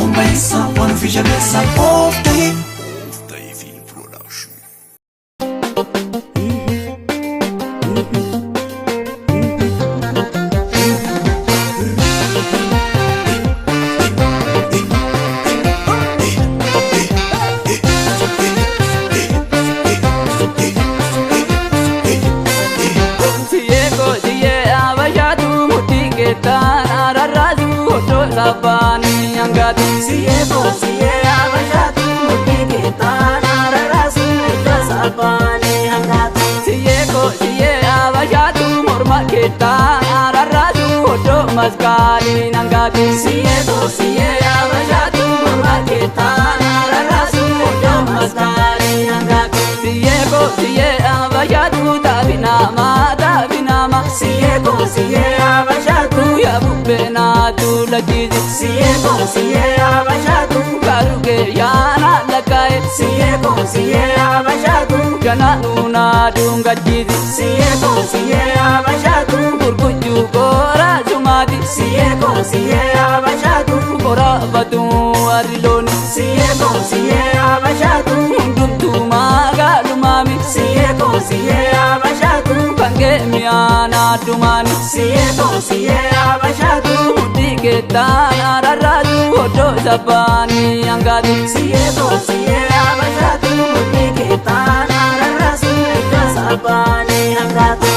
umbeessa waan fi jabeessa of ta'e fi production. Sabani angati siye abashatu mukikitana rarasu sabani angati siye abashatu morma kitana rarasu odo maskali angati siye abashatu morma kitana rarasu odo maskali angati siye abashatu tabinama siye abashatu ya bubena tu lagi siye abashatu karuge yana lakai siye abashatu kana nuna dunga jizi siye abashatu burkuju kora jumadi siye abashatu kora batu ariloni siye abashatu mundumtu magalumami siye abashatu pange miana dumani siye abashatu mutiketana raradu odo sabani angadi siye abashatu mutiketana rarasu odo sabani angadi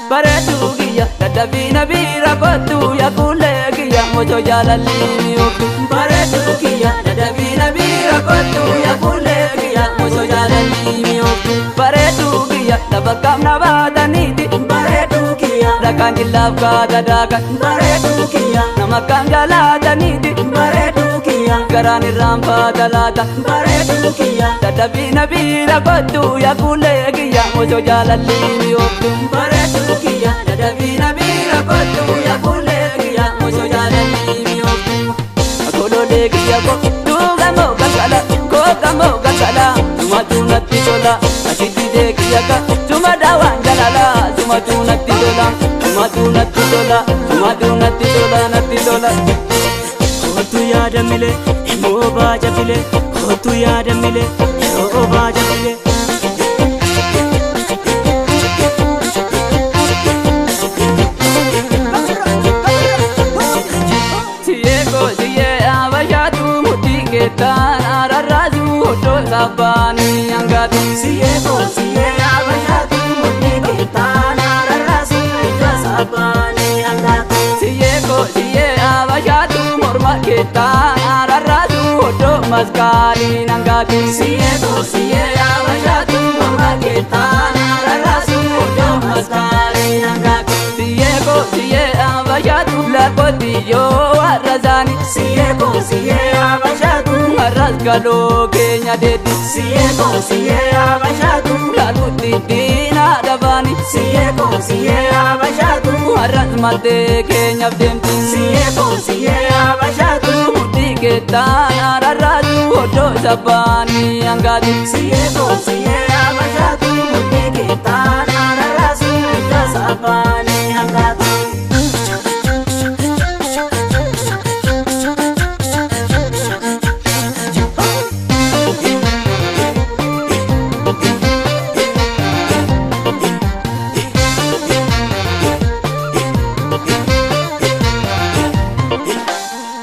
Baretugiya dadabina bira kotu ya kulegiya mojo jalalini oku baretugiya dadabina bira kotu ya kulegiya mojo jalalini oku baretugiya dabakam nabadanidi baretugiya rakangilab ka dadakan baretugiya namakam jaladanidi baretugiya garani rampa dalata baretugiya dadabina bira kotu ya kulegiya mojo jalalini oku baretugiya dadabina bira kotu ya kulegiya mojo jalalini oku akolegiya ko tugamo gasala tuma tunati dola ashiti degiya ka tuma dawan jalala tuma tunati dola nati dola kotu yaada mile mo baja file kotu yaada mile mo baja file siye abashatu mutiketana rarasu odo sabani angati siye abashatu mutiketana rarasu odo sabani angati siye abashatu morma ketana rarasu odo maskali angati siye abashatu morma ketana rarasu odo maskali angati siye abashatu lakotiyo arrazani siye abashatu arraz galo kenya dedi siye abashatu laluti dina dabani siye abashatu arraz mate kenya demti siye abashatu mutiketana rarasu odo sabani angadi siye abashatu mutiketana rarasu odo sabani angadi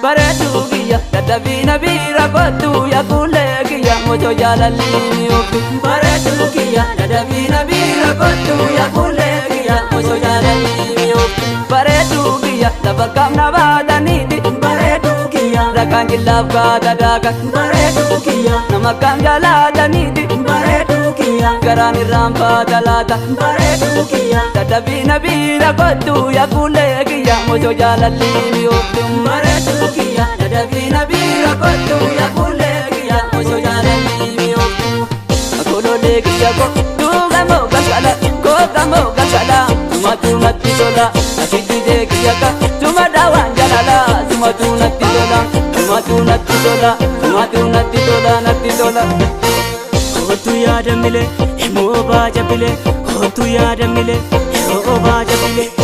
baretugiya dadabina bira kotu ya kulegiya mojo jalalini oku baretugiya dadabina bira kotu ya kulegiya mojo jalalini oku baretugiya dabakam nabadanidi baretugiya rakangilab ka dadakan baretugiya namakam jaladanidi baretugiya garani rampa dalata baretugiya dadabina bira kotu ya kulegiya mojo jalalini oku baretugiya dadabina bira kotu ya kulegiya mojo jalalini oku akolegiya ko tugamo gasala tuma tunati dola ashiti degiya ka tuma dawan jalala Tumatu natti tola, tumatu natti tola, tumatu natti tola, natti tola. Kootu yaada milee, immoo baaja bilee. Kootu yaada milee, yeroo baaja bilee.